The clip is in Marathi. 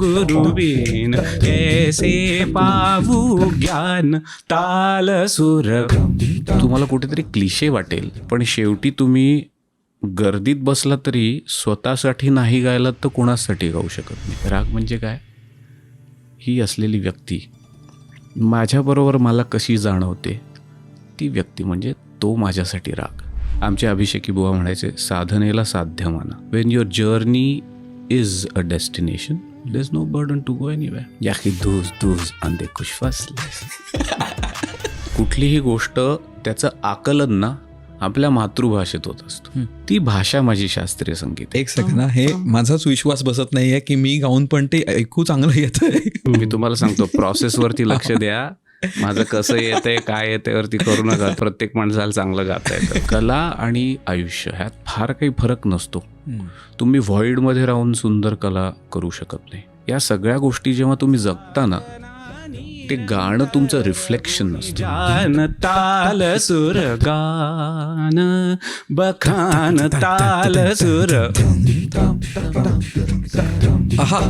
गुरुविन कैसे पावू ज्ञान ताल सुर. तुम्हाला कुठेतरी क्लिशे वाटेल, पण शेवटी तुम्ही गर्दीत बसला तरी स्वतःसाठी नाही गायलात तर कोणासाठी गाऊ शकत नाही. राग म्हणजे काय? ही असलेली व्यक्ती माझ्याबरोबर मला कशी जाणवते ती व्यक्ती, म्हणजे तो माझ्यासाठी राग. आमचे अभिषेकी बुवा म्हणायचे, साधनेला साध्य माना. When your journey is a destination there is no burden to go anywhere. या की धूज धूज अंधे खुश फसले. कुठलीही गोष्ट त्याचं आकलन ना आपल्या मातृभाषेत होत असतो. ती भाषा माझी शास्त्रीय संगीत. एक सेकंद, हे माझाच विश्वास बसत नाहीये की मी गाऊन पण ते ऐकू चांगलं येतंय. मी तुम्हाला सांगतो, प्रोसेसवरती लक्ष द्या. माझं कसं येतंय काय येतंय वरती करू नका. प्रत्येक माणसाला चांगलं गाता येतं. कला आणि आयुष्य ह्यात फार काही फरक नसतो. तुम्ही व्हॉइडमध्ये राहून सुंदर कला करू शकत नाही. या सगळ्या गोष्टी जेव्हा तुम्ही जगता ना, ते गाणं तुमचं रिफ्लेक्शन नसतं. जान ताल सुर गान बखान ताल सुर. आहा